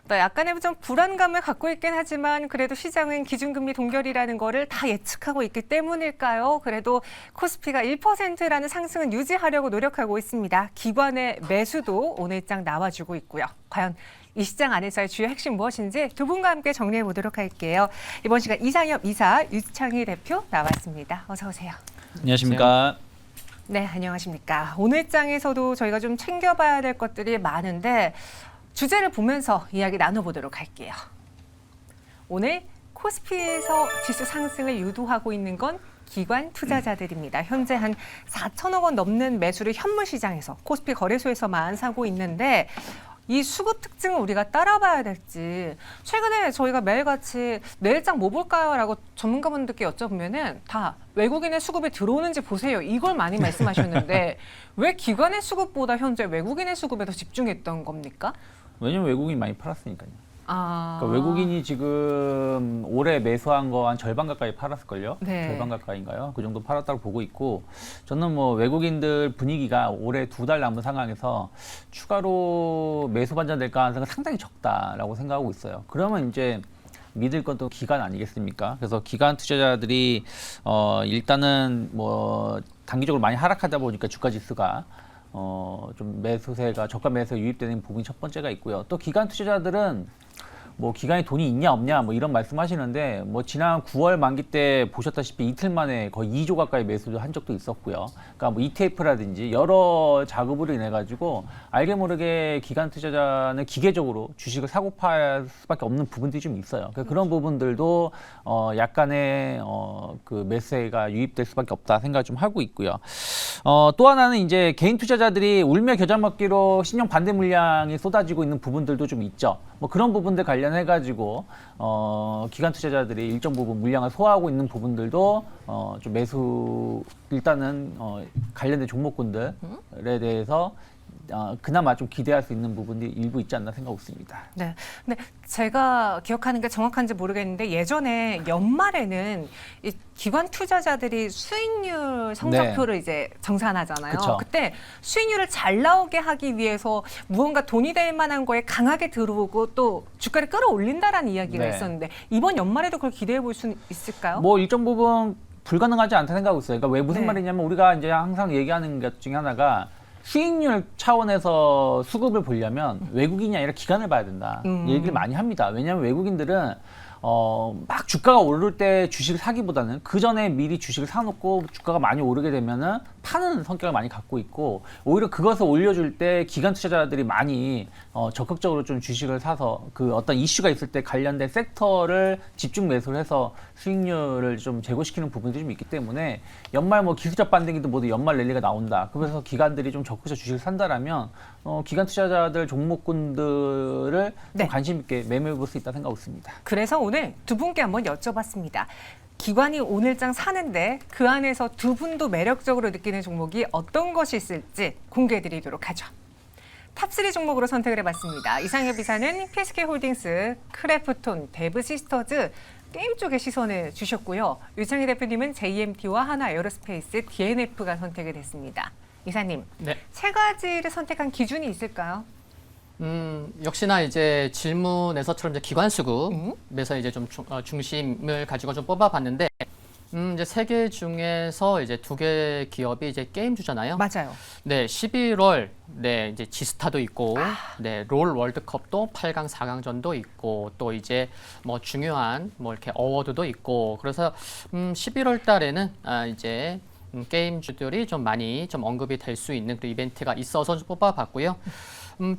네, 약간의 좀 불안감을 갖고 있긴 하지만 그래도 시장은 기준금리 동결이라는 거를 다 예측하고 있기 때문일까요? 그래도 코스피가 1%라는 상승은 유지하려고 노력하고 있습니다. 기관의 매수도 오늘장 나와주고 있고요. 과연 이 시장 안에서의 주요 핵심 무엇인지 두 분과 함께 정리해 보도록 할게요. 이번 시간 이상엽 이사, 유창희 대표 나왔습니다. 어서 오세요. 안녕하십니까. 네, 안녕하십니까. 오늘 장에서도 저희가 좀 챙겨봐야 될 것들이 많은데 주제를 보면서 이야기 나눠보도록 할게요. 오늘 코스피에서 지수 상승을 유도하고 있는 건 기관 투자자들입니다. 현재 한 4천억 원 넘는 매수를 현물 시장에서 코스피 거래소에서만 사고 있는데 이 수급 특징을 우리가 따라봐야 될지 최근에 저희가 매일같이 내일장 뭐 볼까요? 라고 전문가분들께 여쭤보면은 다 외국인의 수급이 들어오는지 보세요. 이걸 많이 말씀하셨는데 왜 기관의 수급보다 현재 외국인의 수급에 더 집중했던 겁니까? 왜냐면 외국인이 많이 팔았으니까요. 아... 그러니까 외국인이 지금 올해 매수한 거 한 절반 가까이 팔았을걸요? 네. 절반 가까이인가요? 그 정도 팔았다고 보고 있고, 저는 뭐 외국인들 분위기가 올해 2달 남은 상황에서 추가로 매수 반전될 가능성은 상당히 적다라고 생각하고 있어요. 그러면 이제 믿을 것도 기관 아니겠습니까? 그래서 기관 투자자들이 일단은 뭐 단기적으로 많이 하락하다 보니까 주가 지수가 좀 매수세가 저가 매수에 유입되는 부분이 첫 번째가 있고요. 또 기관 투자자들은 뭐 기관에 돈이 있냐 없냐 뭐 이런 말씀하시는데 뭐 지난 9월 만기 때 보셨다시피 이틀 만에 거의 2조 가까이 매수를 한 적도 있었고요. 그러니까 뭐 ETF라든지 여러 작업으로 인해 가지고 알게 모르게 기관 투자자는 기계적으로 주식을 사고 팔 수밖에 없는 부분들이 좀 있어요. 그러니까 그런 부분들도 약간의 그 매수세가 유입될 수밖에 없다 생각을 좀 하고 있고요. 또 하나는 이제 개인 투자자들이 울며 겨자 먹기로 신용 반대 물량이 쏟아지고 있는 부분들도 좀 있죠. 뭐 그런 부분들 관련해가지고 기관 투자자들이 일정 부분 물량을 소화하고 있는 부분들도 좀 매수 일단은 관련된 종목군들에 대해서 그나마 좀 기대할 수 있는 부분이 일부 있지 않나 생각하고 있습니다. 네. 근데 제가 기억하는 게 정확한지 모르겠는데 예전에 연말에는 이 기관 투자자들이 수익률 성적표를 이제 정산하잖아요. 그쵸. 그때 수익률을 잘 나오게 하기 위해서 무언가 돈이 될 만한 거에 강하게 들어오고 또 주가를 끌어올린다라는 이야기가 네. 있었는데 이번 연말에도 그걸 기대해 볼 수 있을까요? 뭐 일정 부분 불가능하지 않다 생각하고 있어요. 그러니까 왜 무슨 네. 말이냐면 우리가 이제 항상 얘기하는 것 중에 하나가 수익률 차원에서 수급을 보려면 외국인이 아니라 기관을 봐야 된다. 얘기를 많이 합니다. 왜냐하면 외국인들은 막 주가가 오를 때 주식을 사기보다는 그 전에 미리 주식을 사놓고 주가가 많이 오르게 되면은 파는 성격을 많이 갖고 있고 오히려 그것을 올려줄 때 기관 투자자들이 많이 적극적으로 좀 주식을 사서 그 어떤 이슈가 있을 때 관련된 섹터를 집중 매수를 해서 수익률을 좀 제고시키는 부분들이 좀 있기 때문에 연말 뭐 기술적 반등이든 모두 연말 랠리가 나온다. 그래서 기관들이 좀 적극적으로 주식을 산다라면 기관 투자자들 종목군들을 네. 좀 관심 있게 매매해 볼 수 있다 생각하고 있습니다. 그래서 오늘 두 분께 한번 여쭤봤습니다. 기관이 오늘장 사는데 그 안에서 두 분도 매력적으로 느끼는 종목이 어떤 것이 있을지 공개해드리도록 하죠. 탑3 종목으로 선택을 해봤습니다. 이상엽 이사는 PSK홀딩스, 크래프톤, 데브시스터즈, 게임 쪽에 시선을 주셨고요. 유창희 대표님은 JMT와 하나에어로스페이스, DNF가 선택이 됐습니다. 이사님, 네. 세 가지를 선택한 기준이 있을까요? 역시나 이제 질문에서처럼 이제 기관 수급에서 이제 좀 중심을 가지고 좀 뽑아봤는데, 이제 세 개 중에서 이제 2개 기업이 이제 게임주잖아요. 맞아요. 네, 11월 네 이제 지스타도 있고, 네 롤 월드컵도 8강, 4강전도 있고, 또 이제 뭐 중요한 뭐 이렇게 어워드도 있고, 그래서 11월 달에는 이제 게임주들이 좀 많이 좀 언급이 될 수 있는 그 이벤트가 있어서 좀 뽑아봤고요.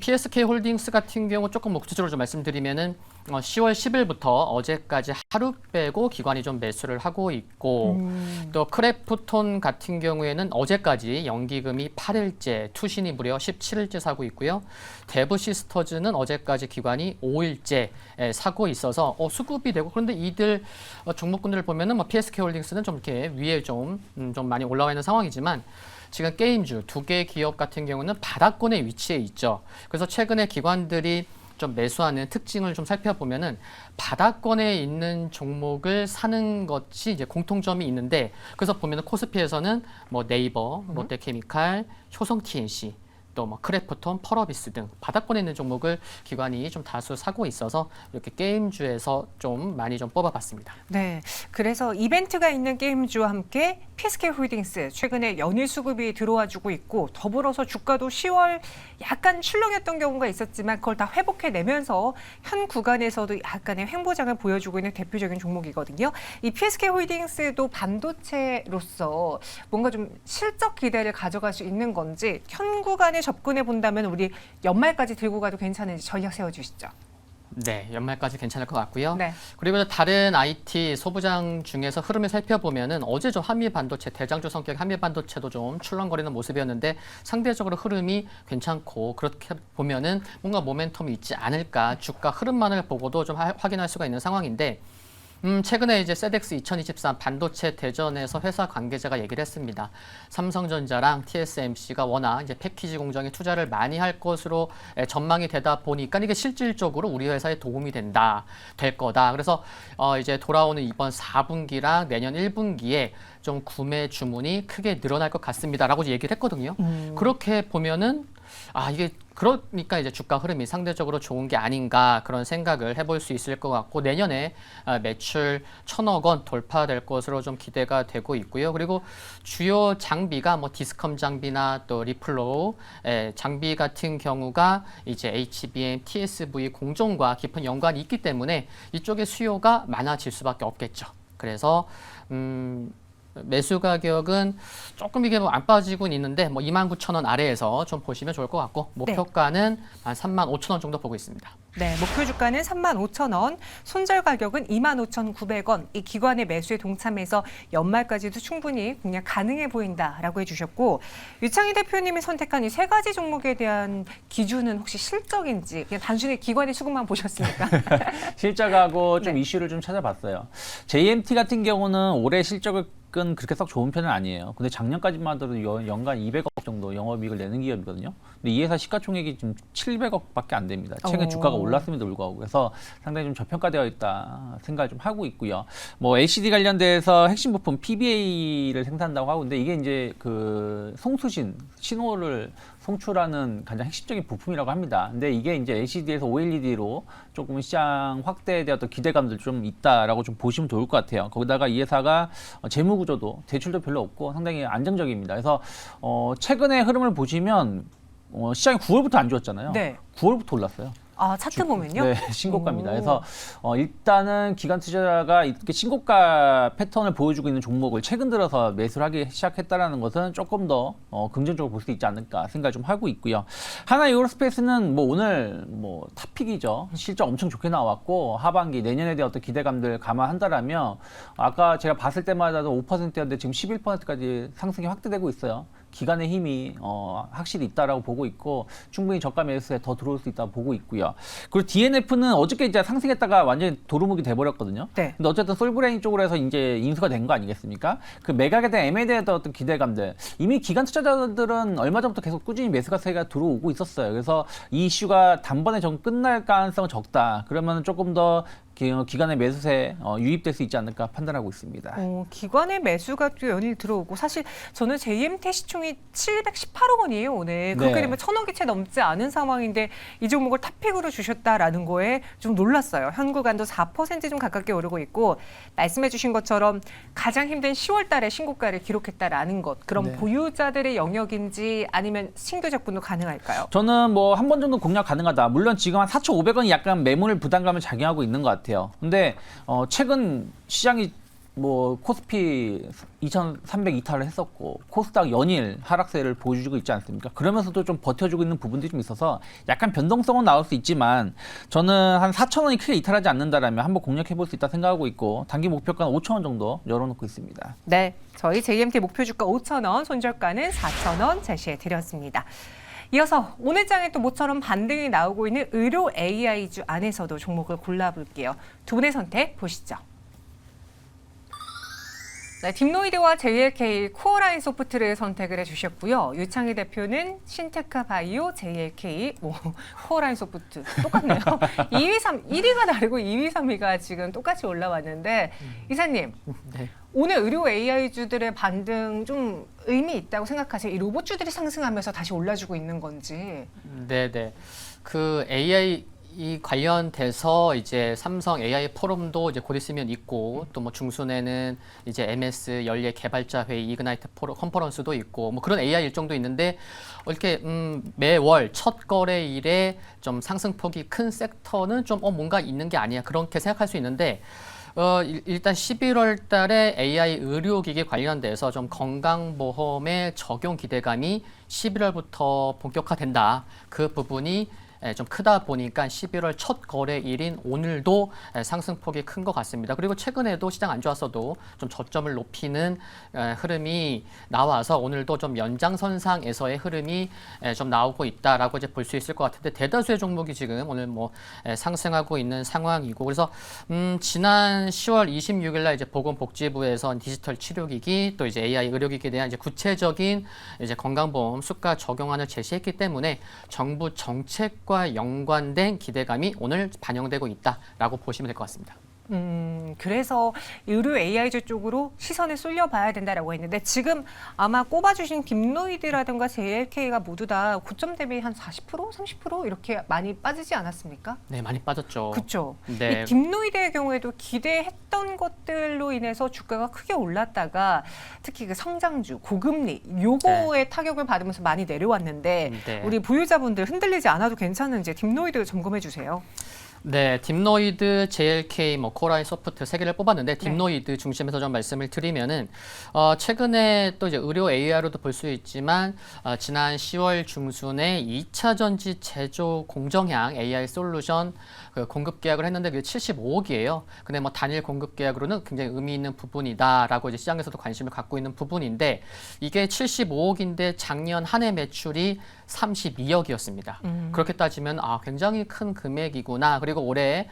PSK 홀딩스 같은 경우 조금 뭐 구체적으로 좀 말씀드리면은 10월 10일부터 어제까지 하루 빼고 기관이 좀 매수를 하고 있고 또 크래프톤 같은 경우에는 어제까지 연기금이 8일째, 투신이 무려 17일째 사고 있고요. 데브시스터즈는 어제까지 기관이 5일째 사고 있어서 수급이 되고 그런데 이들 종목군들을 보면은 뭐 PSK 홀딩스는 좀 이렇게 위에 좀 많이 올라와 있는 상황이지만 지금 게임주 2개 기업 같은 경우는 바닥권에 위치해 있죠. 그래서 최근에 기관들이 좀 매수하는 특징을 좀 살펴보면은 바닥권에 있는 종목을 사는 것이 이제 공통점이 있는데 그래서 보면은 코스피에서는 뭐 네이버, 롯데케미칼, 효성 TNC 또 뭐 크래프톤, 펄어비스 등 바닥권에 있는 종목을 기관이 좀 다수 사고 있어서 이렇게 게임주에서 좀 많이 좀 뽑아봤습니다. 네, 그래서 이벤트가 있는 게임주와 함께 PSK홀딩스 최근에 연일 수급이 들어와주고 있고 더불어서 주가도 10월 약간 출렁였던 경우가 있었지만 그걸 다 회복해내면서 현 구간에서도 약간의 횡보장을 보여주고 있는 대표적인 종목이거든요. 이 PSK홀딩스도 반도체로서 뭔가 좀 실적 기대를 가져갈 수 있는 건지 현 구간에 접근해 본다면 우리 연말까지 들고 가도 괜찮은지 전략 세워주시죠. 네, 연말까지 괜찮을 것 같고요. 네. 그리고 다른 IT 소부장 중에서 흐름을 살펴보면은 어제 좀 한미 반도체 대장주 성격 한미 반도체도 좀 출렁거리는 모습이었는데 상대적으로 흐름이 괜찮고 그렇게 보면은 뭔가 모멘텀이 있지 않을까 주가 흐름만을 보고도 좀 확인할 수가 있는 상황인데. 최근에 이제 세덱스 2023 반도체 대전에서 회사 관계자가 얘기를 했습니다. 삼성전자랑 TSMC가 워낙 이제 패키지 공정에 투자를 많이 할 것으로 전망이 되다 보니까 이게 실질적으로 우리 회사에 도움이 될 거다. 그래서 이제 돌아오는 이번 4분기랑 내년 1분기에 좀 구매 주문이 크게 늘어날 것 같습니다라고 얘기를 했거든요. 그렇게 보면은 이게 그러니까 이제 주가 흐름이 상대적으로 좋은 게 아닌가 그런 생각을 해볼 수 있을 것 같고 내년에 매출 1,000억 원 돌파될 것으로 좀 기대가 되고 있고요. 그리고 주요 장비가 뭐 디스컴 장비나 또 리플로우 장비 같은 경우가 이제 HBM, TSV 공정과 깊은 연관이 있기 때문에 이쪽의 수요가 많아질 수밖에 없겠죠. 그래서 매수 가격은 조금 이게 뭐 안 빠지고는 있는데 뭐 29,000원 아래에서 좀 보시면 좋을 것 같고 목표가는 한 35,000원 정도 보고 있습니다. 네, 목표 주가는 35,000원, 손절 가격은 25,900원. 이 기관의 매수에 동참해서 연말까지도 충분히 공략 가능해 보인다라고 해주셨고 유창희 대표님이 선택한 이 세 가지 종목에 대한 기준은 혹시 실적인지 그냥 단순히 기관의 수급만 보셨습니까? 실적하고 좀 네. 이슈를 좀 찾아봤어요. JMT 같은 경우는 올해 실적은 그렇게 썩 좋은 편은 아니에요. 근데 작년까지만 하더라도 연간 200억 정도 영업이익을 내는 기업이거든요. 근데 이 회사 시가총액이 지금 700억밖에 안 됩니다. 최근 주가가 올랐음에도 불구하고 그래서 상당히 좀 저평가되어 있다 생각을 좀 하고 있고요. 뭐 LCD 관련돼서 핵심 부품 PBA를 생산한다고 하고 있는데 이게 이제 그 신호를 송출하는 가장 핵심적인 부품이라고 합니다. 근데 이게 이제 LCD에서 OLED로 조금 시장 확대에 대한 어떤 기대감들 좀 있다라고 좀 보시면 좋을 것 같아요. 거기다가 이 회사가 재무 구조도 대출도 별로 없고 상당히 안정적입니다. 그래서 최근의 흐름을 보시면 시장이 9월부터 안 좋았잖아요. 네. 9월부터 올랐어요. 차트 보면요? 네, 신고가입니다. 그래서 일단은 기관 투자자가 이렇게 신고가 패턴을 보여주고 있는 종목을 최근 들어서 매수를 하기 시작했다라는 것은 조금 더 긍정적으로 볼 수 있지 않을까 생각을 좀 하고 있고요. 하나 에어로스페이스는 뭐 오늘 뭐 탑픽이죠. 실적 엄청 좋게 나왔고 하반기 내년에 대한 어떤 기대감들 감안한다라면 아까 제가 봤을 때마다도 5%였는데 지금 11%까지 상승이 확대되고 있어요. 기간의 힘이 확실히 있다라고 보고 있고 충분히 저가 매수에 더 들어올 수 있다고 보고 있고요. 그리고 DNF는 어저께 이제 상승했다가 완전히 도루묵이 돼버렸거든요. 네. 근데 어쨌든 솔브레인 쪽으로 해서 이제 인수가 된 거 아니겠습니까? 그 매각에 대한 M에 대한 어떤 기대감들 이미 기관 투자자들은 얼마 전부터 계속 꾸준히 매수가세가 들어오고 있었어요. 그래서 이 이슈가 단번에 좀 끝날 가능성은 적다. 그러면 조금 더 기관의 매수세 유입될 수 있지 않을까 판단하고 있습니다. 기관의 매수가 또 연일 들어오고 사실 저는 JMT 시총이 718억 원이에요 오늘. 그렇게 네. 되면 1,000억이 채 넘지 않은 상황인데 이 종목을 탑픽으로 주셨다라는 거에 좀 놀랐어요. 현 구간도 4% 좀 가깝게 오르고 있고 말씀해 주신 것처럼 가장 힘든 10월 달에 신고가를 기록했다라는 것. 그럼 네. 보유자들의 영역인지 아니면 신규 적분도 가능할까요? 저는 뭐 한 번 정도 공략 가능하다. 물론 지금 한 4,500원이 약간 매물 부담감을 작용하고 있는 것 같아요. 근데 최근 시장이 뭐 코스피 2,300 이탈을 했었고 코스닥 연일 하락세를 보여주고 있지 않습니까? 그러면서도 좀 버텨주고 있는 부분들이 좀 있어서 약간 변동성은 나올 수 있지만 저는 한 4,000원이 크게 이탈하지 않는다라면 한번 공략해 볼 수 있다 생각하고 있고 단기 목표가는 5,000원 정도 열어놓고 있습니다. 네, 저희 JMT 목표 주가 5,000원, 손절가는 4,000원 제시해 드렸습니다. 이어서 오늘 장에 또 모처럼 반등이 나오고 있는 의료 AI주 안에서도 종목을 골라볼게요. 두 분의 선택 보시죠. 네, 딥노이드와 JLK 코어라인 소프트를 선택을 해주셨고요. 유창희 대표는 신테카 바이오, JLK, 코어라인 소프트 똑같네요. 2위, 1위가 다르고 2위, 3위가 지금 똑같이 올라왔는데 이사님, 네. 오늘 의료 AI주들의 반등 좀 의미 있다고 생각하세요? 이 로봇주들이 상승하면서 다시 올라주고 있는 건지. 네네. 그 AI 이 관련돼서 이제 삼성 AI 포럼도 이제 곧 있으면 있고 또 뭐 중순에는 이제 MS 연례 개발자 회의 이그나이트 컨퍼런스도 있고 뭐 그런 AI 일정도 있는데 이렇게 매월 첫 거래일에 좀 상승폭이 큰 섹터는 좀 뭔가 있는 게 아니야 그렇게 생각할 수 있는데 일단 11월 달에 AI 의료기기 관련돼서 좀 건강보험의 적용 기대감이 11월부터 본격화된다. 그 부분이 좀 크다 보니까 11월 첫 거래일인 오늘도 상승폭이 큰 것 같습니다. 그리고 최근에도 시장 안 좋았어도 좀 저점을 높이는 흐름이 나와서 오늘도 좀 연장선상에서의 흐름이 좀 나오고 있다라고 이제 볼 수 있을 것 같은데 대다수의 종목이 지금 오늘 뭐 상승하고 있는 상황이고 그래서 지난 10월 26일 날 이제 보건복지부에서 디지털 치료기기 또 이제 AI 의료기기에 대한 이제 구체적인 이제 건강보험 수가 적용안을 제시했기 때문에 정부 정책 과 연관된 기대감이 오늘 반영되고 있다라고 보시면 될 것 같습니다. 그래서 의료 AI주 쪽으로 시선을 쏠려봐야 된다라고 했는데 지금 아마 꼽아주신 딥노이드라든가 JLK가 모두 다 고점 대비 한 40%, 30% 이렇게 많이 빠지지 않았습니까? 네, 많이 빠졌죠. 그렇죠. 네. 이 딥노이드의 경우에도 기대했던 것들로 인해서 주가가 크게 올랐다가 특히 그 성장주, 고금리 요거의 타격을 받으면서 많이 내려왔는데 네. 우리 보유자분들 흔들리지 않아도 괜찮은지 딥노이드 점검해 주세요. 네, 딥노이드, JLK, 뭐 코어라인 소프트 세 개를 뽑았는데 딥노이드 중심에서 좀 말씀을 드리면은 최근에 또 이제 의료 AI로도 볼 수 있지만 지난 10월 중순에 2차 전지 제조 공정향 AI 솔루션 그 공급 계약을 했는데 그게 75억이에요. 근데 뭐 단일 공급 계약으로는 굉장히 의미 있는 부분이다라고 이제 시장에서도 관심을 갖고 있는 부분인데 이게 75억인데 작년 한 해 매출이 32억이었습니다. 그렇게 따지면 굉장히 큰 금액이구나. 그리고 올해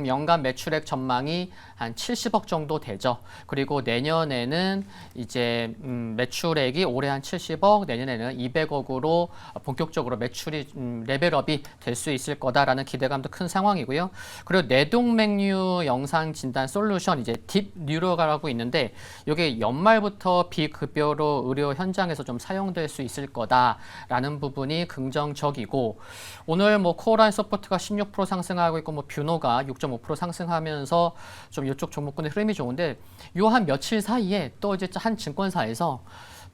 연간 매출액 전망이 한 70억 정도 되죠. 그리고 내년에는 이제 매출액이 올해 한 70억, 내년에는 200억으로 본격적으로 매출이 레벨업이 될 수 있을 거다라는 기대감도 큰 상황이고요. 그리고 뇌동맥류 영상 진단 솔루션 이제 딥뉴로가라고 있는데 이게 연말부터 비급여로 의료 현장에서 좀 사용될 수 있을 거다라는 부분이 긍정적이고 오늘 뭐 코어라인 소프트가 16% 상승하고 있고 뭐 뷰노가 6.5% 상승하면서 좀 이쪽 종목군의 흐름이 좋은데 요 한 며칠 사이에 또 이제 한 증권사에서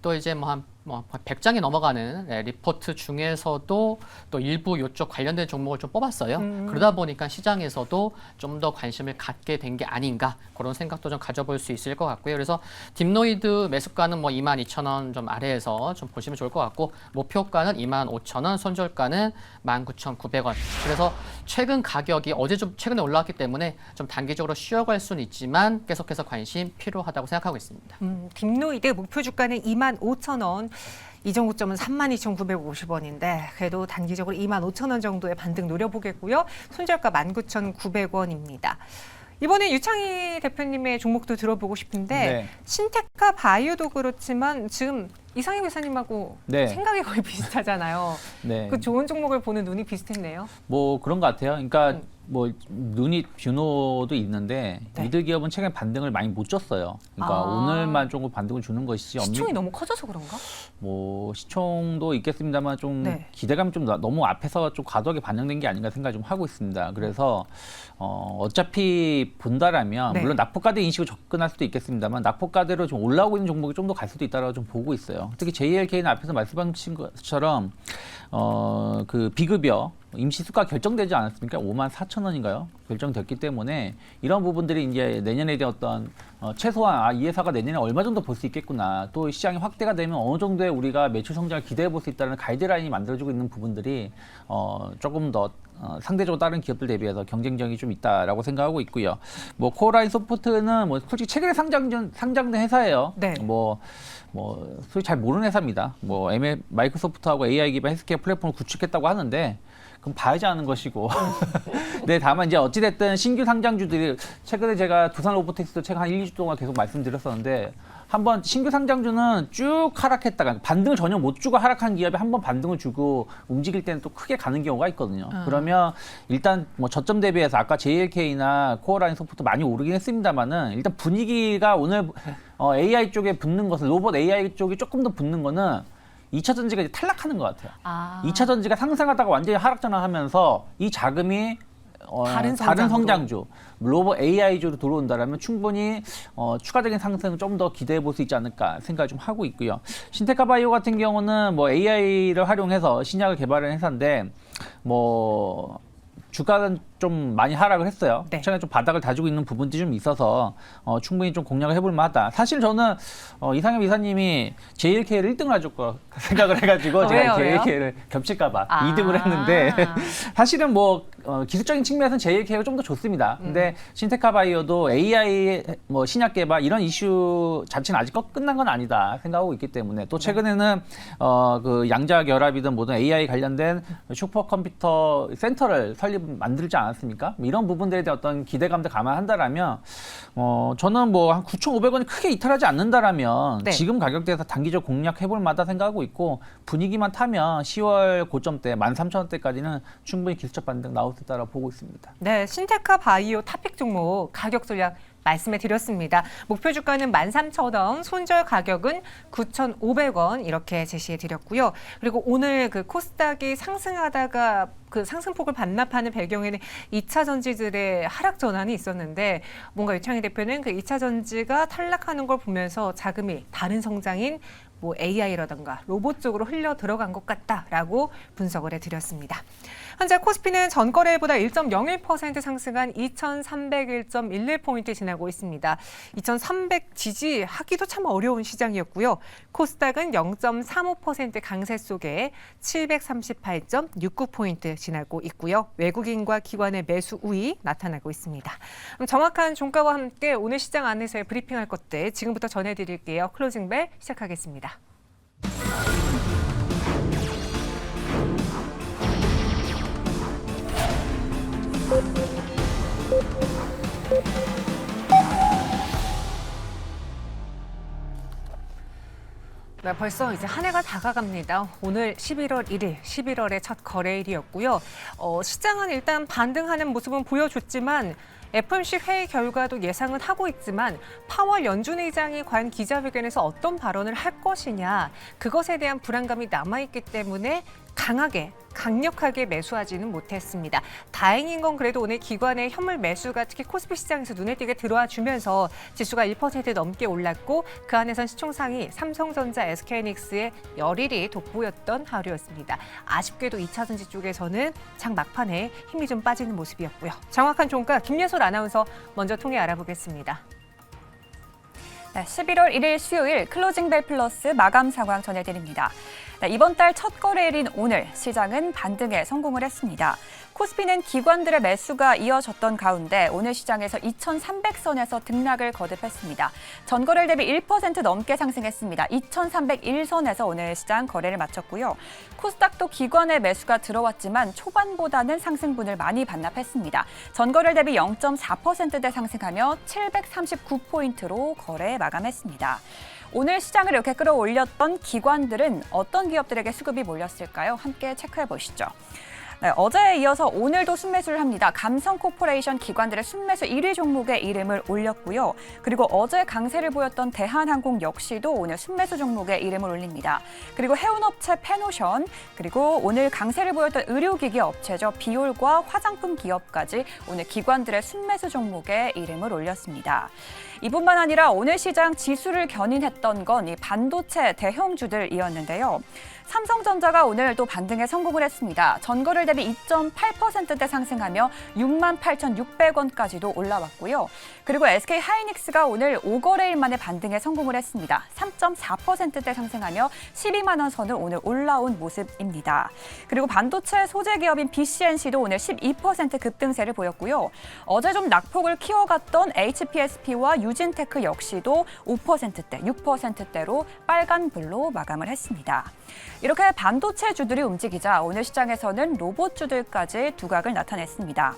또 이제 한 100장이 넘어가는 리포트 중에서도 또 일부 이쪽 관련된 종목을 좀 뽑았어요. 그러다 보니까 시장에서도 좀 더 관심을 갖게 된 게 아닌가 그런 생각도 좀 가져볼 수 있을 것 같고요. 그래서 딥노이드 매수가는 뭐 22,000원 좀 아래에서 좀 보시면 좋을 것 같고 목표가는 25,000원, 손절가는 19,900원. 그래서 최근 가격이 어제 좀 최근에 올라왔기 때문에 좀 단기적으로 쉬어갈 수는 있지만 계속해서 관심 필요하다고 생각하고 있습니다. 딥노이드 목표 주가는 25,000원. 이전 고점은 32,950원인데 그래도 단기적으로 25,000원 정도의 반등 노려보겠고요. 손절가 19,900원입니다. 이번에 유창희 대표님의 종목도 들어보고 싶은데 네. 신테카 바이오도 그렇지만 지금 이상희 회사님하고 네. 생각이 거의 비슷하잖아요. 네. 그 좋은 종목을 보는 눈이 비슷했네요. 뭐 그런 것 같아요. 그러니까 뭐 눈이 뷰노도 있는데 네. 이들 기업은 최근에 반등을 많이 못 줬어요. 그러니까 오늘만 조금 반등을 주는 것이지 시총이 너무 커져서 그런가? 뭐 시총도 있겠습니다만 좀 네. 기대감이 좀 너무 앞에서 좀 과도하게 반영된 게 아닌가 생각을 좀 하고 있습니다. 그래서 어차피 본다라면 네. 물론 납폭가대 인식으로 접근할 수도 있겠습니다만 납폭가대로 좀 올라오고 있는 종목이 좀 더 갈 수도 있다라고 좀 보고 있어요. 특히 JLK는 앞에서 말씀하신 것처럼 그 비급여 임시 수가 결정되지 않았습니까? 54,000원인가요? 결정됐기 때문에 이런 부분들이 이제 내년에 대한 어떤 최소한 이 회사가 내년에 얼마 정도 볼 수 있겠구나. 또 시장이 확대가 되면 어느 정도의 우리가 매출 성장을 기대해 볼 수 있다는 가이드라인이 만들어지고 있는 부분들이 조금 더 상대적으로 다른 기업들 대비해서 경쟁력이 좀 있다라고 생각하고 있고요. 뭐 코어라인 소프트는 뭐 솔직히 최근에 상장된 회사예요. 네. 뭐 솔직히 잘 모르는 회사입니다. 뭐 마이크로소프트하고 AI 기반 헬스케어 플랫폼을 구축했다고 하는데 그럼 봐야지 하는 것이고. 네, 다만 이제 어찌됐든 신규 상장주들이 최근에 제가 두산 로보틱스도 최근 한 1, 2주 동안 계속 말씀드렸었는데 한번 신규 상장주는 쭉 하락했다가 반등을 전혀 못 주고 하락한 기업이 한번 반등을 주고 움직일 때는 또 크게 가는 경우가 있거든요. 그러면 일단 뭐 저점 대비해서 아까 JLK나 코어라인 소프트 많이 오르긴 했습니다만은 일단 분위기가 오늘 AI 쪽에 붙는 것은 로봇 AI 쪽이 조금 더 붙는 거는 2차 전지가 이제 탈락하는 것 같아요. 2차 전지가 상승하다가 완전히 하락 전환하면서 이 자금이 다른 성장주, 로봇 AI주로 들어온다라면 충분히 추가적인 상승을 좀 더 기대해 볼 수 있지 않을까 생각을 좀 하고 있고요. 신테카 바이오 같은 경우는 뭐 AI를 활용해서 신약을 개발한 회사인데 뭐 주가는 좀 많이 하락을 했어요. 네. 최근에 좀 바닥을 다지고 있는 부분들이 좀 있어서 충분히 좀 공략을 해볼 만하다. 사실 저는 이상엽 이사님이 JLK를 1등을 해줄 거 생각을 해가지고 제가 왜요? JLK를 겹칠까봐 2등을 했는데 사실은 뭐 기술적인 측면에서는 JLK가 좀 더 좋습니다. 근데 신테카 바이오도 AI 뭐 신약 개발 이런 이슈 자체는 아직 끝난 건 아니다 생각하고 있기 때문에 또 최근에는 그 양자 결합이든 뭐든 AI 관련된 슈퍼컴퓨터 센터를 만들지 않았습니까? 이런 부분들에 대한 어떤 기대감도 감안한다라면 저는 뭐 한 9,500원이 크게 이탈하지 않는다라면 네. 지금 가격대에서 단기적 공략해볼 만하다 생각하고 있고 분위기만 타면 10월 고점대 13,000원대까지는 충분히 기술적 반등 나올 수 있다고 보고 있습니다. 네, 신테카 바이오 탑픽 종목 가격 전략 말씀해 드렸습니다. 목표 주가는 13,000원, 손절 가격은 9,500원 이렇게 제시해 드렸고요. 그리고 오늘 그 코스닥이 상승하다가 그 상승폭을 반납하는 배경에는 2차 전지들의 하락 전환이 있었는데 뭔가 유창희 대표는 그 2차 전지가 탈락하는 걸 보면서 자금이 다른 성장인 뭐 AI라든가 로봇 쪽으로 흘러 들어간 것 같다라고 분석을 해드렸습니다. 현재 코스피는 전거래일보다 1.01% 상승한 2,301.11포인트 지나고 있습니다. 2,300 지지하기도 참 어려운 시장이었고요. 코스닥은 0.35% 강세 속에 738.69포인트 지나고 있고요. 외국인과 기관의 매수 우위 나타나고 있습니다. 그럼 정확한 종가와 함께 오늘 시장 안에서의 브리핑할 것들 지금부터 전해드릴게요. 클로징벨 시작하겠습니다. 네, 벌써 이제 한 해가 다가갑니다. 오늘 11월 1일, 11월의 첫 거래일이었고요. 시장은 일단 반등하는 모습은 보여줬지만 FOMC 회의 결과도 예상은 하고 있지만 파월 연준 의장이 과연 기자회견에서 어떤 발언을 할 것이냐 그것에 대한 불안감이 남아있기 때문에 강력하게 매수하지는 못했습니다. 다행인 건 그래도 오늘 기관의 현물 매수가 특히 코스피 시장에서 눈에 띄게 들어와 주면서 지수가 1% 넘게 올랐고 그 안에선 시총상위 삼성전자, SK하이닉스의 열일이 돋보였던 하루였습니다. 아쉽게도 2차 전지 쪽에서는 장 막판에 힘이 좀 빠지는 모습이었고요. 정확한 종가 김예솔 아나운서 먼저 통해 알아보겠습니다. 네, 11월 1일 수요일 클로징벨 플러스 마감 상황 전해드립니다. 네, 이번 달 첫 거래일인 오늘 시장은 반등에 성공을 했습니다. 코스피는 기관들의 매수가 이어졌던 가운데 오늘 시장에서 2,300선에서 등락을 거듭했습니다. 전거래일 대비 1% 넘게 상승했습니다. 2,301선에서 오늘 시장 거래를 마쳤고요. 코스닥도 기관의 매수가 들어왔지만 초반보다는 상승분을 많이 반납했습니다. 전거래일 대비 0.4%대 상승하며 739포인트로 거래 마감했습니다. 오늘 시장을 이렇게 끌어올렸던 기관들은 어떤 기업들에게 수급이 몰렸을까요? 함께 체크해 보시죠. 네, 어제에 이어서 오늘도 순매수를 합니다. 감성코퍼레이션 기관들의 순매수 1위 종목에 이름을 올렸고요. 그리고 어제 강세를 보였던 대한항공 역시도 오늘 순매수 종목에 이름을 올립니다. 그리고 해운업체 페노션, 그리고 오늘 강세를 보였던 의료기기 업체죠. 비올과 화장품 기업까지 오늘 기관들의 순매수 종목에 이름을 올렸습니다. 이뿐만 아니라 오늘 시장 지수를 견인했던 건 이 반도체 대형주들이었는데요. 삼성전자가 오늘 또 반등에 성공을 했습니다. 전거래일 대비 2.8%대 상승하며 68,600원까지도 올라왔고요. 그리고 SK하이닉스가 오늘 5거래일 만에 반등에 성공을 했습니다. 3.4%대 상승하며 12만 원 선을 오늘 올라온 모습입니다. 그리고 반도체 소재 기업인 BCNC도 오늘 12% 급등세를 보였고요. 어제 좀 낙폭을 키워갔던 HPSP와 유진테크 역시도 5%대, 6%대로 빨간불로 마감을 했습니다. 이렇게 반도체주들이 움직이자 오늘 시장에서는 로봇주들까지 두각을 나타냈습니다.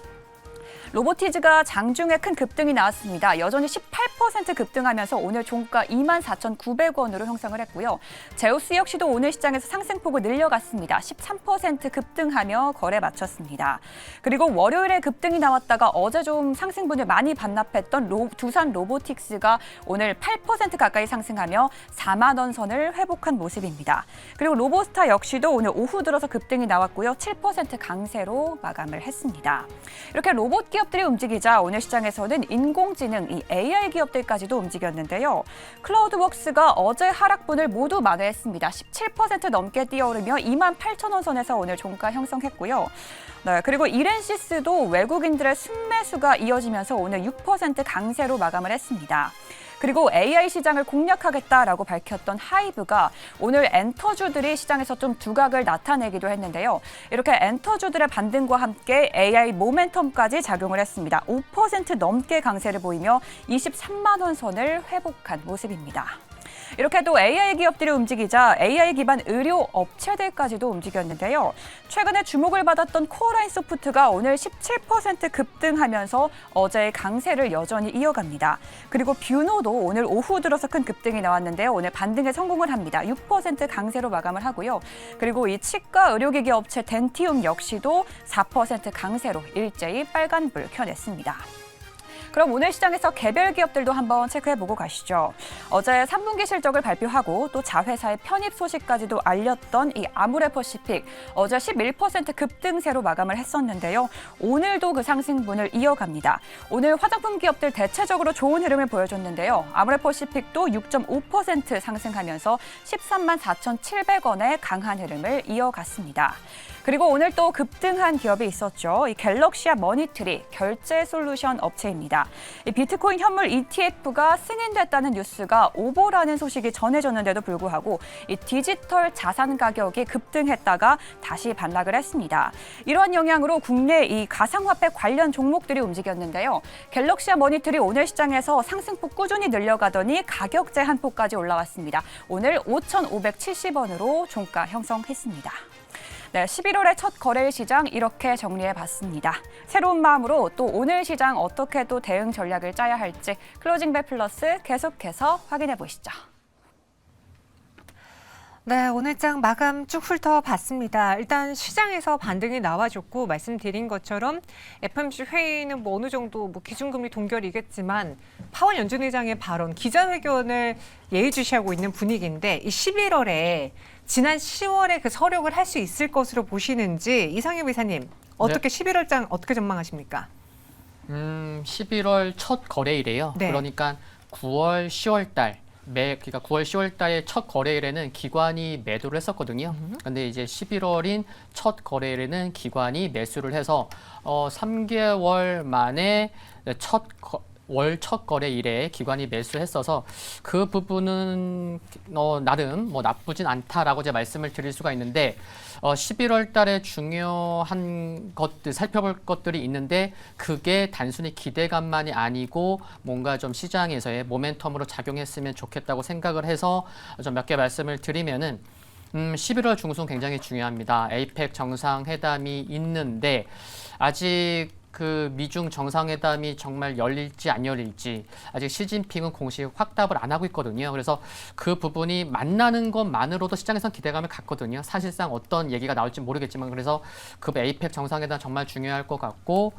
로보티즈가 장중에 큰 급등이 나왔습니다. 여전히 18% 급등하면서 오늘 종가 24,900원으로 형성을 했고요. 제우스 역시도 오늘 시장에서 상승폭을 늘려갔습니다. 13% 급등하며 거래 마쳤습니다. 그리고 월요일에 급등이 나왔다가 어제 좀 상승분을 많이 반납했던 두산 로보틱스가 오늘 8% 가까이 상승하며 4만 원 선을 회복한 모습입니다. 그리고 로보스타 역시도 오늘 오후 들어서 급등이 나왔고요. 7% 강세로 마감을 했습니다. 이렇게 로봇 기업들이 움직이자 오늘 시장에서는 인공지능, 이 AI 기업들까지도 움직였는데요. 클라우드웍스가 어제 하락분을 모두 만회했습니다. 17% 넘게 뛰어오르며 28,000원 선에서 오늘 종가 형성했고요. 네, 그리고 이렌시스도 외국인들의 순매수가 이어지면서 오늘 6% 강세로 마감을 했습니다. 그리고 AI 시장을 공략하겠다라고 밝혔던 하이브가 오늘 엔터주들이 시장에서 좀 두각을 나타내기도 했는데요. 이렇게 엔터주들의 반등과 함께 AI 모멘텀까지 작용을 했습니다. 5% 넘게 강세를 보이며 23만 원 선을 회복한 모습입니다. 이렇게 또 AI 기업들이 움직이자 AI 기반 의료 업체들까지도 움직였는데요. 최근에 주목을 받았던 코어라인 소프트가 오늘 17% 급등하면서 어제의 강세를 여전히 이어갑니다. 그리고 뷰노도 오늘 오후 들어서 큰 급등이 나왔는데요. 오늘 반등에 성공을 합니다. 6% 강세로 마감을 하고요. 그리고 이 치과 의료기기 업체 덴티움 역시도 4% 강세로 일제히 빨간불 켜냈습니다. 그럼 오늘 시장에서 개별 기업들도 한번 체크해보고 가시죠. 어제 3분기 실적을 발표하고 또 자회사의 편입 소식까지도 알렸던 이 아모레퍼시픽 어제 11% 급등세로 마감을 했었는데요. 오늘도 그 상승분을 이어갑니다. 오늘 화장품 기업들 대체적으로 좋은 흐름을 보여줬는데요. 아모레퍼시픽도 6.5% 상승하면서 13만 4,700원의 강한 흐름을 이어갔습니다. 그리고 오늘 또 급등한 기업이 있었죠. 이 갤럭시아 머니트리 결제 솔루션 업체입니다. 이 비트코인 현물 ETF가 승인됐다는 뉴스가 오보라는 소식이 전해졌는데도 불구하고 이 디지털 자산 가격이 급등했다가 다시 반락을 했습니다. 이런 영향으로 국내 이 가상화폐 관련 종목들이 움직였는데요. 갤럭시아 머니트리 오늘 시장에서 상승폭 꾸준히 늘려가더니 가격 제한폭까지 올라왔습니다. 오늘 5,570원으로 종가 형성했습니다. 네, 11월의 첫 거래일 시장 이렇게 정리해봤습니다. 새로운 마음으로 또 오늘 시장 어떻게 또 대응 전략을 짜야 할지 클로징벨 플러스 계속해서 확인해 보시죠. 네, 오늘장 마감 쭉 훑어봤습니다. 일단 시장에서 반등이 나와줬고 말씀드린 것처럼 FOMC 회의는 뭐 어느 정도 뭐 기준금리 동결이겠지만 파월 연준 의장의 발언, 기자회견을 예의주시하고 있는 분위기인데 이 11월에 지난 10월에 그 서력을 할 수 있을 것으로 보시는지 이상엽 이사님 어떻게 11월장 어떻게 전망하십니까? 11월 첫 거래일이에요. 네. 그러니까 9월, 10월 달 그러니까 9월, 10월 달의 첫 거래일에는 기관이 매도를 했었거든요. 근데 이제 11월인 첫 거래일에는 기관이 매수를 해서 3개월 만에 월 첫 거래일에 기관이 매수했어서 그 부분은 나름 뭐 나쁘진 않다라고 제가 말씀을 드릴 수가 있는데 11월 달에 중요한 것들 살펴볼 것들이 있는데 그게 단순히 기대감만이 아니고 뭔가 좀 시장에서의 모멘텀으로 작용했으면 좋겠다고 생각을 해서 좀 몇 개 말씀을 드리면은 11월 중순 굉장히 중요합니다. 에이펙 정상회담이 있는데 아직 그 미중 정상회담이 정말 열릴지 안 열릴지 아직 시진핑은 공식 확답을 안 하고 있거든요. 그래서 그 부분이 만나는 것만으로도 시장에선 기대감을 갖거든요. 사실상 어떤 얘기가 나올지 모르겠지만 그래서 그 에이펙 정상회담 정말 중요할 것 같고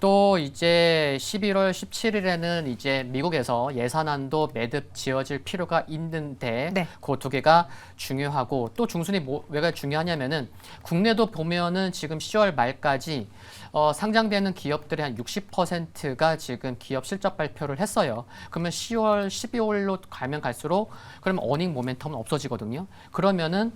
또 이제 11월 17일에는 이제 미국에서 예산안도 매듭 지어질 필요가 있는데 네. 그 두 개가 중요하고 또 중순이 왜가 중요하냐면은 국내도 보면은 지금 10월 말까지 상장되는 기업들의 한 60%가 지금 기업 실적 발표를 했어요. 그러면 10월, 12월로 가면 갈수록 그러면 어닝 모멘텀은 없어지거든요. 그러면은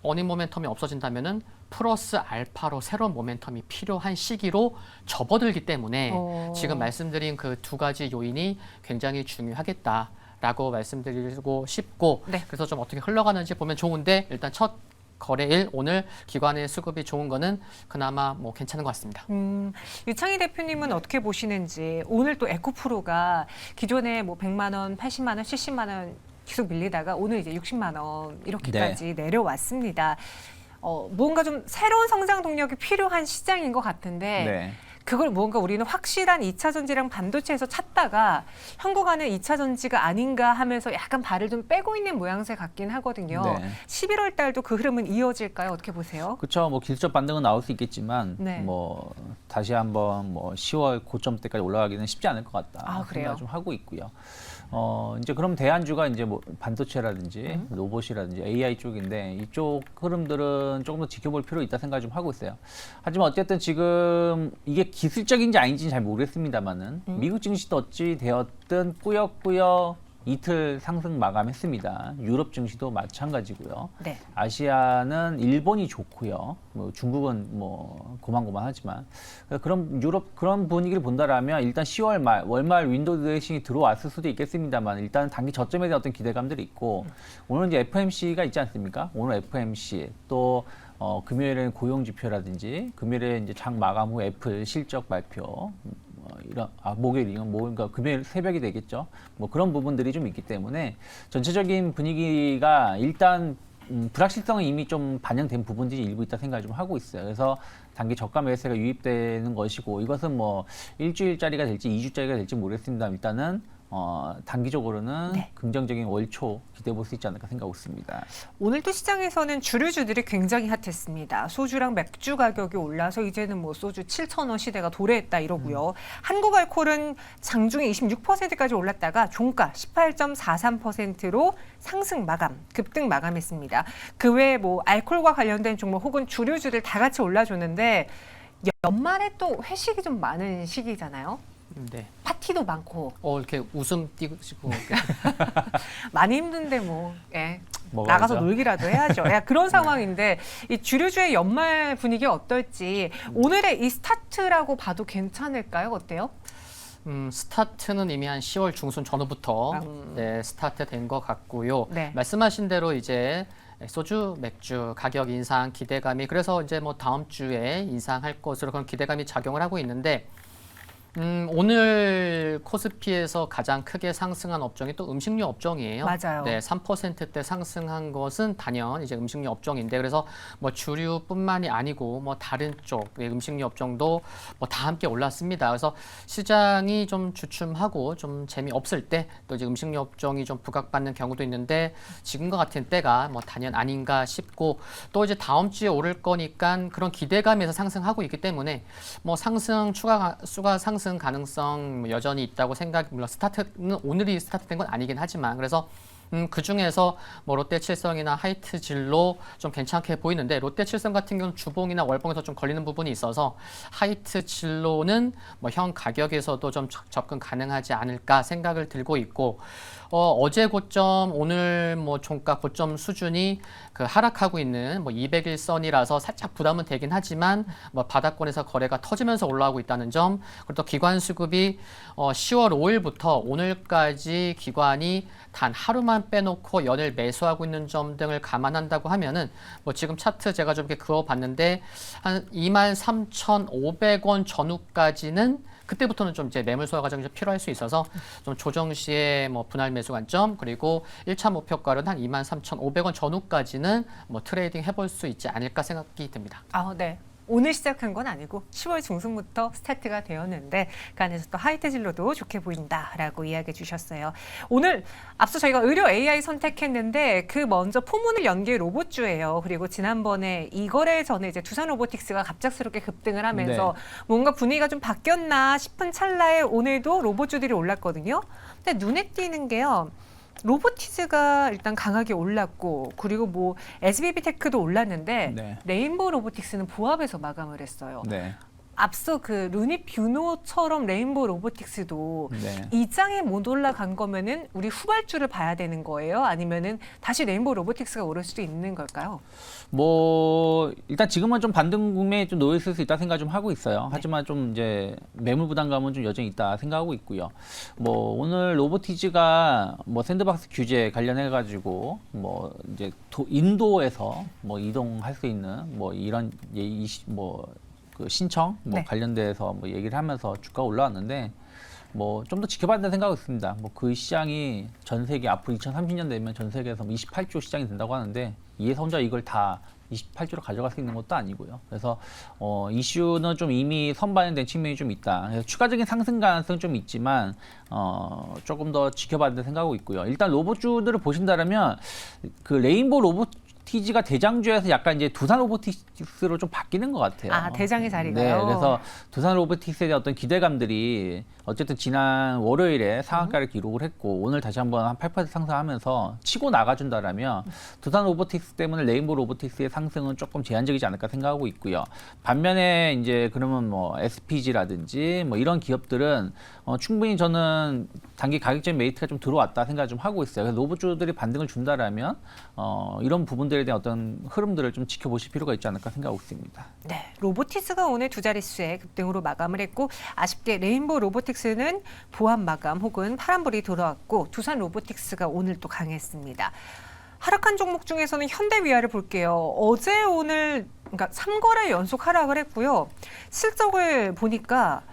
어닝 모멘텀이 없어진다면은 플러스 알파로 새로운 모멘텀이 필요한 시기로 접어들기 때문에 지금 말씀드린 그 두 가지 요인이 굉장히 중요하겠다라고 말씀드리고 싶고 네. 그래서 좀 어떻게 흘러가는지 보면 좋은데 일단 첫 거래일 오늘 기관의 수급이 좋은 거는 그나마 뭐 괜찮은 것 같습니다. 유창희 대표님은 어떻게 보시는지 오늘 또 에코프로가 기존에 뭐 100만 원, 80만 원, 70만 원 계속 밀리다가 오늘 이제 60만 원 이렇게까지 내려왔습니다. 뭔가 좀 새로운 성장 동력이 필요한 시장인 것 같은데 네. 그걸 뭔가 우리는 확실한 2차 전지랑 반도체에서 찾다가 현구간의 2차 전지가 아닌가 하면서 약간 발을 좀 빼고 있는 모양새 같긴 하거든요. 네. 11월 달도 그 흐름은 이어질까요? 어떻게 보세요? 그렇죠. 뭐 기술적 반등은 나올 수 있겠지만 네. 뭐 다시 한번 뭐 10월 고점대까지 올라가기는 쉽지 않을 것 같다. 아, 그래요? 생각을 좀 하고 있고요. 이제 그럼 대안주가 이제 뭐 반도체라든지 로봇이라든지 AI 쪽인데 이쪽 흐름들은 조금 더 지켜볼 필요 있다 생각 좀 하고 있어요. 하지만 어쨌든 지금 이게 기술적인지 아닌지는 잘 모르겠습니다만은 미국 증시도 어찌 되었든 꾸역꾸역 이틀 상승 마감했습니다. 유럽 증시도 마찬가지고요. 네. 아시아는 일본이 좋고요. 뭐 중국은 뭐 고만고만하지만 그런 유럽 그런 분위기를 본다라면 일단 10월 말 월말 윈도우 드레싱이 들어왔을 수도 있겠습니다만 일단 단기 저점에 대한 어떤 기대감들이 있고 오늘 이제 FMC가 있지 않습니까? 오늘 FMC 또 금요일에는 고용 지표라든지 금요일에 이제 장 마감 후 애플 실적 발표. 목요일이면 그러니까 금요일 새벽이 되겠죠. 뭐 그런 부분들이 좀 있기 때문에 전체적인 분위기가 일단 불확실성은 이미 좀 반영된 부분들이 일부 있다 생각을 좀 하고 있어요. 그래서 단기 저가 매수세가 유입되는 것이고 이것은 뭐 일주일짜리가 될지 2주짜리가 될지 모르겠습니다. 일단은 단기적으로는 네. 긍정적인 월초 기대해 볼 수 있지 않을까 생각하고 있습니다. 오늘도 시장에서는 주류주들이 굉장히 핫했습니다. 소주랑 맥주 가격이 올라서 이제는 뭐 소주 7,000원 시대가 도래했다 이러고요. 한국알코올은 장중에 26%까지 올랐다가 종가 18.43%로 상승 마감, 급등 마감했습니다. 그 외에 뭐 알코올과 관련된 종목 혹은 주류주들 다 같이 올라줬는데 연말에 또 회식이 좀 많은 시기잖아요. 네. 파티도 많고 이렇게 웃음 띄시고 많이 힘든데 뭐 먹어야죠. 나가서 놀기라도 해야죠. 그런 상황인데 이 주류주의 연말 분위기 어떨지 오늘의 이 스타트라고 봐도 괜찮을까요? 어때요? 스타트는 이미 한 10월 중순 전후부터 네, 스타트된 것 같고요. 네. 말씀하신 대로 이제 소주, 맥주 가격 인상 기대감이 그래서 이제 뭐 다음 주에 인상할 것으로 그런 기대감이 작용을 하고 있는데 오늘 코스피에서 가장 크게 상승한 업종이 또 음식료 업종이에요. 맞아요. 네, 3%대 상승한 것은 단연 이제 음식료 업종인데 그래서 뭐 주류뿐만이 아니고 뭐 다른 쪽 음식료 업종도 뭐 다 함께 올랐습니다. 그래서 시장이 좀 주춤하고 좀 재미없을 때 또 이제 음식료 업종이 좀 부각받는 경우도 있는데 지금과 같은 때가 뭐 단연 아닌가 싶고 또 이제 다음 주에 오를 거니까 그런 기대감에서 상승하고 있기 때문에 뭐 추가 상승 가능성 여전히 있다고 물론 스타트는 오늘이 스타트된 건 아니긴 하지만 그래서 그 중에서 뭐 롯데칠성이나 하이트진로 좀 괜찮게 보이는데 롯데칠성 같은 경우는 주봉이나 월봉에서 좀 걸리는 부분이 있어서 하이트진로는 뭐 현 가격에서도 좀 접근 가능하지 않을까 생각을 들고 있고 어제 고점 오늘 뭐 종가 고점 수준이 그 하락하고 있는 뭐 200일선이라서 살짝 부담은 되긴 하지만 뭐 바닥권에서 거래가 터지면서 올라오고 있다는 점 그리고 또 기관 수급이 10월 5일부터 오늘까지 기관이 단 하루만 빼놓고 연일 매수하고 있는 점 등을 감안한다고 하면은 뭐 지금 차트 제가 좀 이렇게 그어봤는데 한 23,500원 전후까지는 그때부터는 좀 이제 매물 소화 과정이 좀 필요할 수 있어서 좀 조정 시에 뭐 분할 매수 관점 그리고 1차 목표가는 한 23,500원 전후까지는 뭐 트레이딩 해볼 수 있지 않을까 생각이 듭니다. 네. 오늘 시작한 건 아니고 10월 중순부터 스타트가 되었는데 그 안에서 또 하이트진로도 좋게 보인다라고 이야기해 주셨어요. 오늘 앞서 저희가 의료 AI 선택했는데 그 먼저 포문을 연 게 로봇주예요. 그리고 지난번에 이거래 전에 이제 두산 로보틱스가 갑작스럽게 급등을 하면서 뭔가 분위기가 좀 바뀌었나 싶은 찰나에 오늘도 로봇주들이 올랐거든요. 근데 눈에 띄는 게요. 로보티즈가 일단 강하게 올랐고 그리고 뭐 SBB테크도 올랐는데 네. 레인보우 로보틱스는 보합에서 마감을 했어요. 네. 앞서 그 루니 뷰노처럼 레인보우 로보틱스도 네. 이 장에 못 올라간 거면은 우리 후발주를 봐야 되는 거예요? 아니면은 다시 레인보우 로보틱스가 오를 수도 있는 걸까요? 뭐 일단 지금은 좀 반등 구매에 좀 놓여 있을 수 있다 생각 좀 하고 있어요. 하지만 좀 이제 매물 부담감은 좀 여전히 있다 생각하고 있고요. 뭐 오늘 로보티즈가 뭐 샌드박스 규제 관련해 가지고 뭐 이제 인도에서 뭐 이동할 수 있는 뭐 이런 그 신청 뭐 네. 관련돼서 뭐 얘기를 하면서 주가 올라왔는데 뭐 좀 더 지켜봐야 된다는 생각이 있습니다. 뭐 그 시장이 전 세계 앞으로 2030년 되면 전 세계에서 28조 시장이 된다고 하는데 이에서 혼자 이걸 다 28조로 가져갈 수 있는 것도 아니고요. 그래서 이슈는 좀 이미 선반영된 측면이 좀 있다. 그래서 추가적인 상승 가능성 좀 있지만 조금 더 지켜봐야 된다 생각하고 있고요. 일단 로봇주들을 보신다면 그 레인보우 로보티지가 대장주에서 약간 이제 두산 로보틱스로 좀 바뀌는 것 같아요. 아, 대장의 자리가요? 네, 그래서 두산 로보틱스에 대한 어떤 기대감들이 어쨌든 지난 월요일에 상한가를 기록을 했고 오늘 다시 한번 한 8% 상승하면서 치고 나가준다라면 두산 로보틱스 때문에 레인보우 로보틱스의 상승은 조금 제한적이지 않을까 생각하고 있고요. 반면에 이제 그러면 뭐 SPG라든지 뭐 이런 기업들은 충분히 저는 단기 가격적인 메리트가 좀 들어왔다 생각 좀 하고 있어요. 그래서 로봇주들이 반등을 준다라면 이런 부분들에 대한 어떤 흐름들을 좀 지켜보실 필요가 있지 않을까 생각하고 있습니다. 네, 로보티스가 오늘 두 자릿수의 급등으로 마감을 했고 아쉽게 레인보우 로보틱스는 보합 마감 혹은 파란불이 들어왔고 두산 로보틱스가 오늘 또 강했습니다. 하락한 종목 중에서는 현대위아를 볼게요. 어제 오늘 그러니까 3거래 연속 하락을 했고요. 실적을 보니까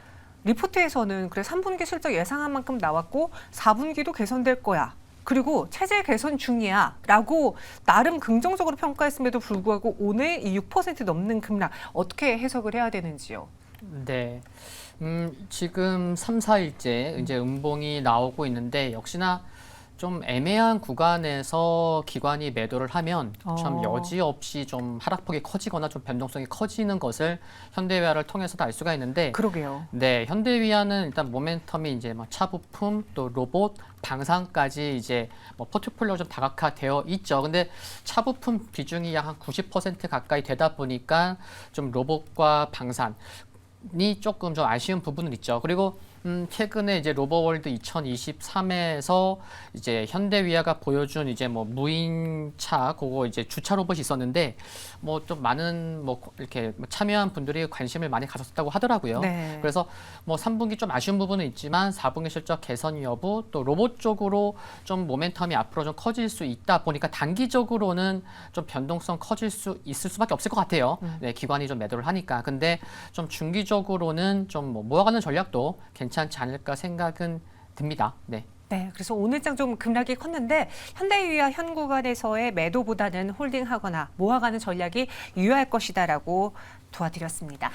리포트에서는 그래 3분기 실적 예상한 만큼 나왔고 4분기도 개선될 거야. 그리고 체제 개선 중이야 라고 나름 긍정적으로 평가했음에도 불구하고 오늘 이 6% 넘는 급락 어떻게 해석을 해야 되는지요? 네. 지금 3, 4일째 이제 음봉이 나오고 있는데 역시나 좀 애매한 구간에서 기관이 매도를 하면 참 여지없이 좀 하락폭이 커지거나 좀 변동성이 커지는 것을 현대위아를 통해서도 알 수가 있는데 그러게요. 네, 현대위아는 일단 모멘텀이 이제 뭐 차부품 또 로봇, 방산까지 이제 뭐 포트폴리오 좀 다각화되어 있죠. 근데 차부품 비중이 약 한 90% 가까이 되다 보니까 좀 로봇과 방산이 조금 좀 아쉬운 부분은 있죠. 그리고 최근에 이제 로버월드 2023에서 이제 현대위아가 보여준 이제 뭐 무인차 그거 이제 주차 로봇이 있었는데 뭐 좀 많은 뭐 이렇게 참여한 분들이 관심을 많이 가졌다고 하더라고요. 네. 그래서 뭐 3분기 좀 아쉬운 부분은 있지만 4분기 실적 개선 여부 또 로봇 쪽으로 좀 모멘텀이 앞으로 좀 커질 수 있다 보니까 단기적으로는 좀 변동성 커질 수 있을 수밖에 없을 것 같아요. 네, 기관이 좀 매도를 하니까. 근데 좀 중기적으로는 좀 뭐 모아가는 전략도 괜찮지 않을까 생각은 듭니다. 네. 네, 그래서 오늘장 좀 급락이 컸는데 현대위아 현 구간에서의 매도보다는 홀딩하거나 모아가는 전략이 유효할 것이다라고 도와드렸습니다.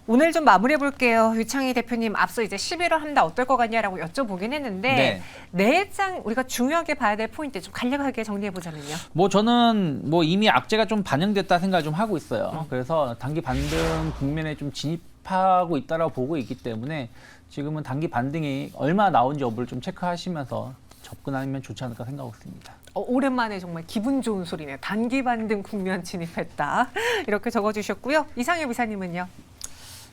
오늘 좀 마무리해 볼게요. 유창희 대표님 앞서 이제 11월 한다 어떨 것 같냐라고 여쭤보긴 했는데 네. 내일장 우리가 중요하게 봐야 될 포인트 좀 간략하게 정리해 보자면요. 뭐 저는 뭐 이미 악재가 좀 반영됐다 생각을 좀 하고 있어요. 그래서 단기 반등 국면에 좀 진입하고 있다라고 보고 있기 때문에 지금은 단기 반등이 얼마 나온지 여부를 좀 체크하시면서 접근하면 좋지 않을까 생각하고 있습니다. 오랜만에 정말 기분 좋은 소리네요. 단기 반등 국면 진입했다. 이렇게 적어주셨고요. 이상엽 이사님은요?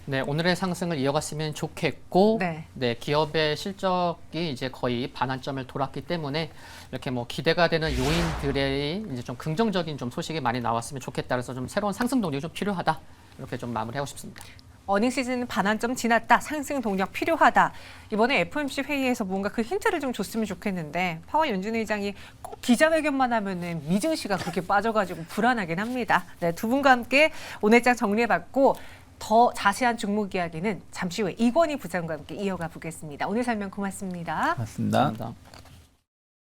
네, 오늘의 상승을 이어갔으면 좋겠고, 네. 네, 기업의 실적이 이제 거의 반환점을 돌았기 때문에 이렇게 뭐 기대가 되는 요인들의 이제 좀 긍정적인 좀 소식이 많이 나왔으면 좋겠다. 그래서 좀 새로운 상승 동력이 좀 필요하다. 이렇게 좀 마무리하고 싶습니다. 어닝 시즌 반환점 지났다. 상승 동력 필요하다. 이번에 FOMC 회의에서 뭔가 그 힌트를 좀 줬으면 좋겠는데 파월 연준 의장이 꼭 기자회견만 하면은 미증시가 그렇게 빠져가지고 불안하긴 합니다. 네, 두 분과 함께 오늘장 정리해봤고 더 자세한 종목 이야기는 잠시 후에 이건희 부장과 함께 이어가 보겠습니다. 오늘 설명 고맙습니다. 맞습니다. 감사합니다.